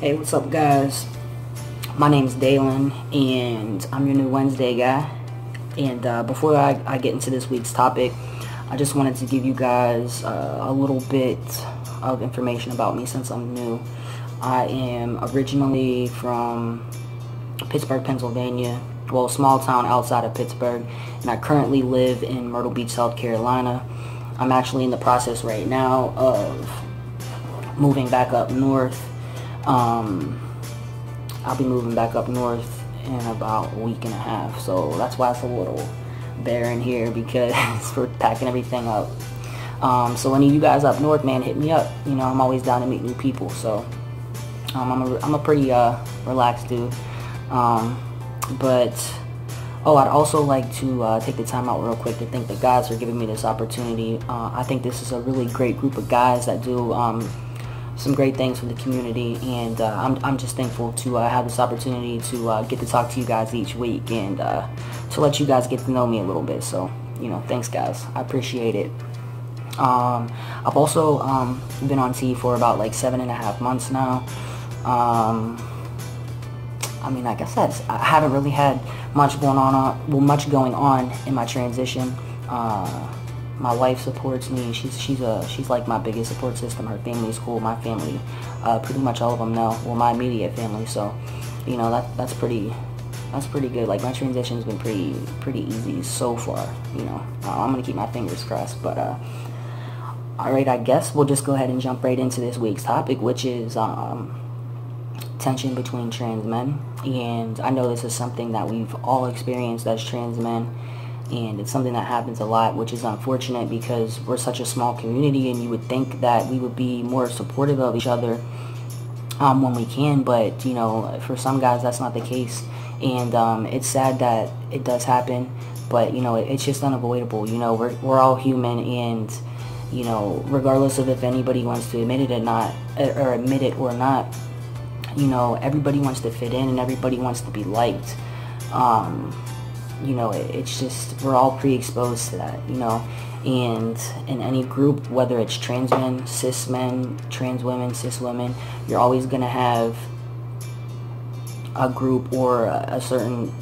Hey, what's up, guys? My name's Dalyn, and I'm your new Wednesday guy. And before I get into this week's topic, I just wanted to give you guys a little bit of information about me since I'm new. I am originally from Pittsburgh, Pennsylvania, well, a small town outside of Pittsburgh, and I currently live in Myrtle Beach, South Carolina. I'm actually in the process right now of moving back up north. I'll be moving back up north in about a week and a half, so that's why it's a little barren here, because we're packing everything up. So any of you guys up north, man, hit me up. You know, I'm always down to meet new people. So I'm a pretty relaxed dude. But I'd also like to take the time out real quick to thank the guys for giving me this opportunity. I think this is a really great group of guys that do some great things for the community, and I'm just thankful to have this opportunity to get to talk to you guys each week, and to let you guys get to know me a little bit. So, you know, thanks guys, I appreciate it. I've also been on T for about like 7.5 months now. I mean, like I said, I haven't really had much going on in my transition. My wife supports me. She's like my biggest support system. Her family's cool. My family, pretty much all of them know. Well, my immediate family. So, you know, that's pretty good. Like, my transition's been pretty easy so far. You know, I'm gonna keep my fingers crossed. But all right, I guess we'll just go ahead and jump right into this week's topic, which is tension between trans men. And I know this is something that we've all experienced as trans men, and it's something that happens a lot, which is unfortunate because we're such a small community, and you would think that we would be more supportive of each other when we can, but you know, for some guys that's not the case, and it's sad that it does happen, but you know, it's just unavoidable. You know, we're all human, and you know, regardless of if anybody wants to admit it or not, you know, everybody wants to fit in and everybody wants to be liked. You know, it's just, we're all pre-exposed to that, you know, and in any group, whether it's trans men, cis men, trans women, cis women, you're always going to have a group or a certain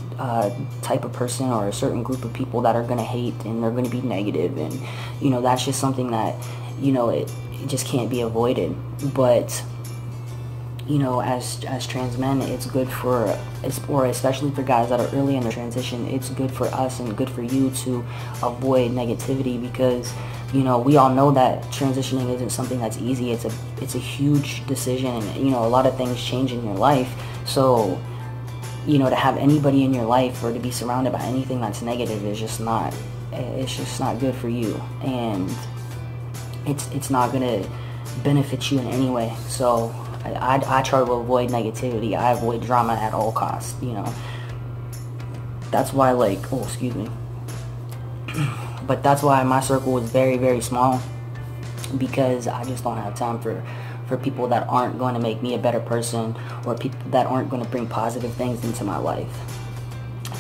type of person or a certain group of people that are going to hate, and they're going to be negative, and you know, that's just something that, you know, it just can't be avoided. But you know, as trans men, it's good for, or especially for guys that are early in their transition, it's good for us and good for you to avoid negativity, because you know, we all know that transitioning isn't something that's easy. It's a huge decision, and you know, a lot of things change in your life. So you know, to have anybody in your life or to be surrounded by anything that's negative is just not, it's just not good for you, and it's not gonna benefit you in any way. So I try to avoid negativity. I avoid drama at all costs, you know. That's why, like, oh, excuse me. But that's why my circle is very, very small, because I just don't have time for people that aren't going to make me a better person, or people that aren't going to bring positive things into my life.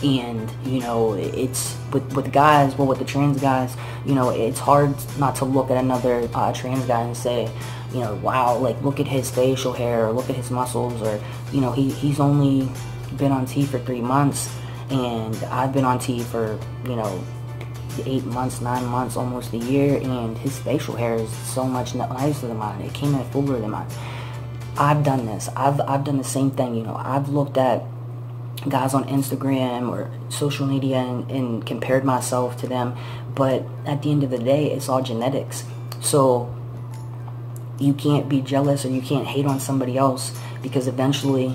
And, you know, it's, with guys, well, with the trans guys, you know, it's hard not to look at another trans guy and say, you know, wow, like, look at his facial hair, or look at his muscles, or, you know, he's only been on T for 3 months, and I've been on T for, you know, 8 months, 9 months, almost a year, and his facial hair is so much nicer than mine. It came in fuller than mine. I've done this. I've done the same thing, you know. I've looked at guys on Instagram or social media and compared myself to them, but at the end of the day, it's all genetics. So you can't be jealous or you can't hate on somebody else, because eventually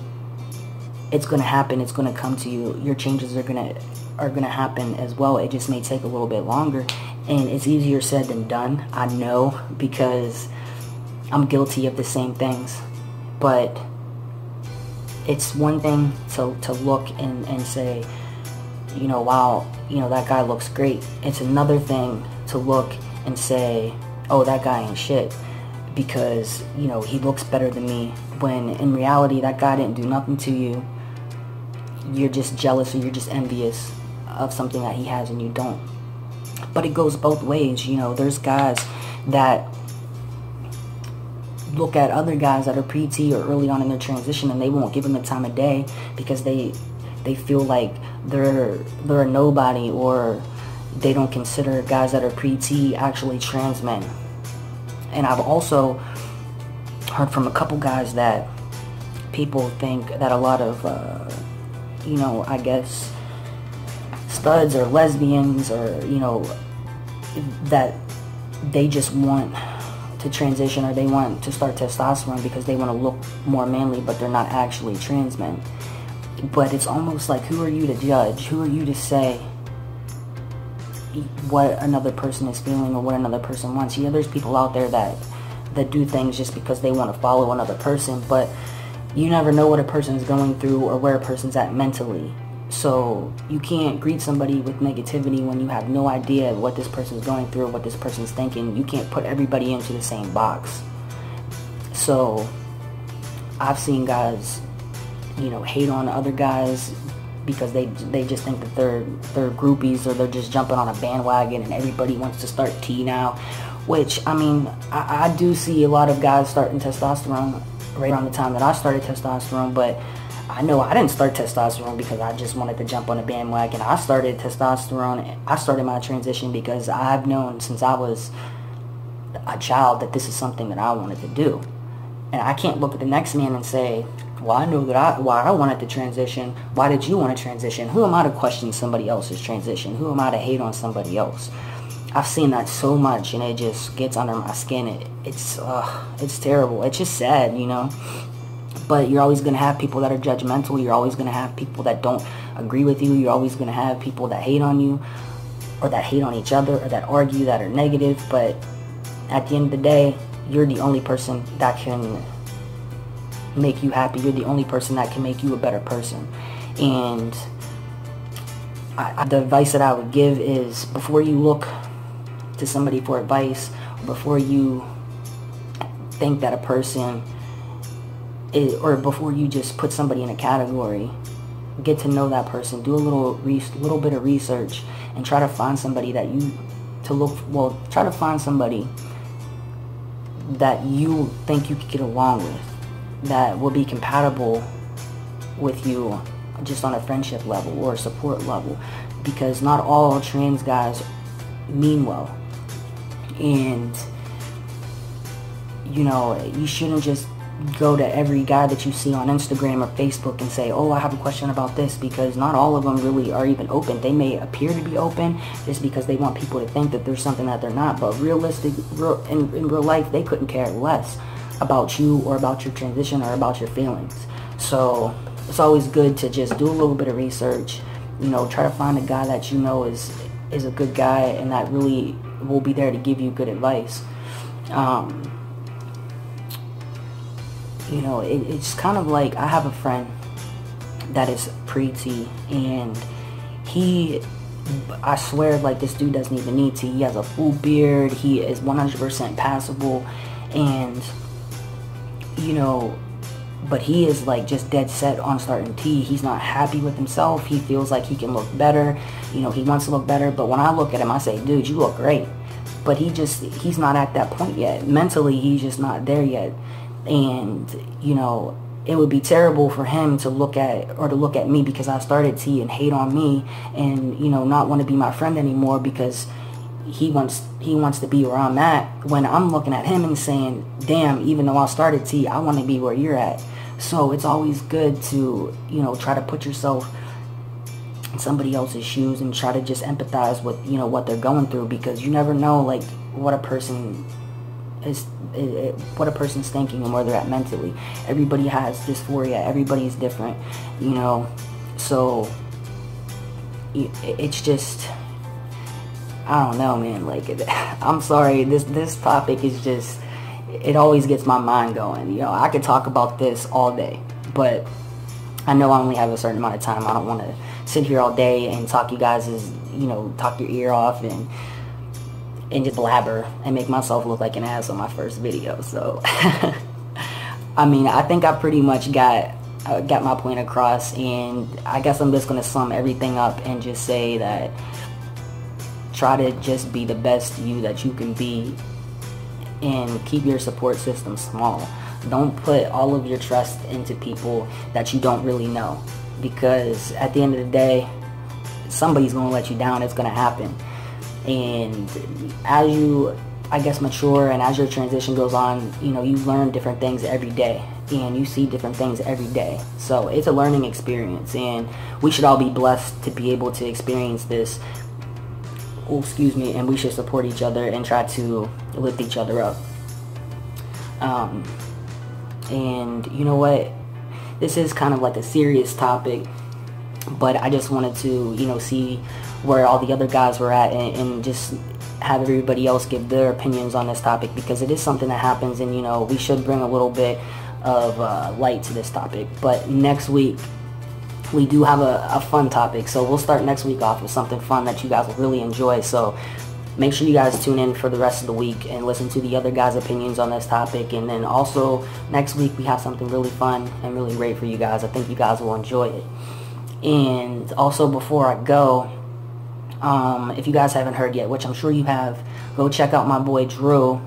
it's going to happen. It's going to come to you. Your changes are going to happen as well. It just may take a little bit longer, and it's easier said than done. I know, because I'm guilty of the same things. But it's one thing to look and say, you know, wow, you know, that guy looks great. It's another thing to look and say, oh, that guy ain't shit, because, you know, he looks better than me, when in reality that guy didn't do nothing to you. You're just jealous, or you're just envious of something that he has and you don't. But it goes both ways, you know. There's guys that look at other guys that are pre-T or early on in their transition, and they won't give them the time of day because they feel like they're a nobody, or they don't consider guys that are pre-T actually trans men. And I've also heard from a couple guys that people think that a lot of you know, I guess studs or lesbians, or you know, that they just want to transition, or they want to start testosterone because they want to look more manly, but they're not actually trans men. But it's almost like, who are you to judge? Who are you to say what another person is feeling or what another person wants? Yeah, there's people out there that do things just because they want to follow another person, but you never know what a person is going through or where a person's at mentally. So you can't greet somebody with negativity when you have no idea what this person's going through or what this person's thinking. You can't put everybody into the same box. So I've seen guys, you know, hate on other guys because they just think that they're groupies, or they're just jumping on a bandwagon and everybody wants to start T now. Which, I mean, I do see a lot of guys starting testosterone right around the time that I started testosterone, but I know I didn't start testosterone because I just wanted to jump on a bandwagon. I started testosterone, I started my transition because I've known since I was a child that this is something that I wanted to do. And I can't look at the next man and say, well, I know that why I wanted to transition. Why did you want to transition? Who am I to question somebody else's transition? Who am I to hate on somebody else? I've seen that so much, and it just gets under my skin. It's terrible. It's just sad, you know. But you're always going to have people that are judgmental. You're always going to have people that don't agree with you. You're always going to have people that hate on you, or that hate on each other, or that argue, that are negative. But at the end of the day, you're the only person that can make you happy. You're the only person that can make you a better person. And the advice that I would give is, before you look to somebody for advice, before you think that a person is, or before you just put somebody in a category, get to know that person. Do a little bit of research and try to find somebody that you try to find somebody that you think you could get along with, that will be compatible with you just on a friendship level or a support level, because not all trans guys mean well. And you know, you shouldn't just go to every guy that you see on Instagram or Facebook and say, oh, I have a question about this, because not all of them really are even open. They may appear to be open just because they want people to think that there's something that they're not, but in real life, they couldn't care less about you or about your transition or about your feelings. So it's always good to just do a little bit of research, you know, try to find a guy that you know is a good guy and that really will be there to give you good advice. You know, it's kind of like, I have a friend that is pre-T, and I swear, like, this dude doesn't even need T. He has a full beard, he is 100% passable, and, you know, but he is, like, just dead set on starting T. He's not happy with himself. He feels like he can look better. You know, he wants to look better, but when I look at him, I say, dude, you look great. But he's not at that point yet. Mentally, he's just not there yet. And, you know, it would be terrible for him to look at me because I started T and hate on me, and, you know, not want to be my friend anymore because he wants to be where I'm at, when I'm looking at him and saying, damn, even though I started T, I want to be where you're at. So it's always good to, you know, try to put yourself in somebody else's shoes and try to just empathize with, you know, what they're going through, because you never know, like, what a person's thinking and where they're at mentally. Everybody has dysphoria. Everybody's different, you know. So it's just, I don't know, man. Like, I'm sorry. This topic is just, it always gets my mind going. You know, I could talk about this all day, but I know I only have a certain amount of time. I don't want to sit here all day and talk you guys, you know, talk your ear off and just blabber and make myself look like an ass on my first video. So I mean, I think I pretty much got my point across, and I guess I'm just gonna sum everything up and just say that try to just be the best you that you can be and keep your support system small. Don't put all of your trust into people that you don't really know, because at the end of the day, somebody's going to let you down. It's going to happen. And as you, I guess, mature and as your transition goes on, you know, you learn different things every day and you see different things every day. So it's a learning experience, and we should all be blessed to be able to experience this. Oh, excuse me. And we should support each other and try to lift each other up. And you know what? This is kind of like a serious topic, but I just wanted to, you know, see where all the other guys were at, and just have everybody else give their opinions on this topic, because it is something that happens, and you know, we should bring a little bit of light to this topic. But next week we do have a fun topic, so we'll start next week off with something fun that you guys will really enjoy. So make sure you guys tune in for the rest of the week and listen to the other guys' opinions on this topic. And then also next week we have something really fun and really great for you guys. I think you guys will enjoy it. And also, before I go, if you guys haven't heard yet, which I'm sure you have, go check out my boy Drew.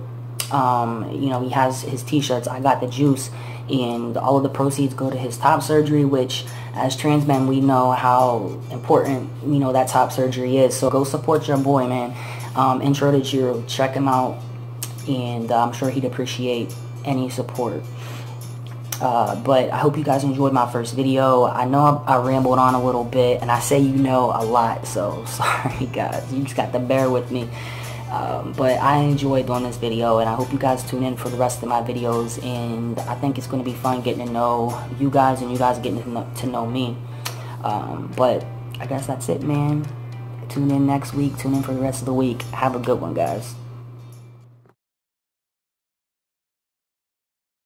You know, he has his t-shirts, I Got the Juice, and all of the proceeds go to his top surgery, which as trans men we know how important, you know, that top surgery is. So go support your boy, man. Intro to Drew, check him out, and I'm sure he'd appreciate any support. But I hope you guys enjoyed my first video. I know I rambled on a little bit, and I say you know a lot, so sorry guys, you just got to bear with me. But I enjoyed doing this video, and I hope you guys tune in for the rest of my videos, and I think it's going to be fun getting to know you guys, and you guys getting to know me. But I guess that's it, man. Tune in next week, tune in for the rest of the week. Have a good one, guys.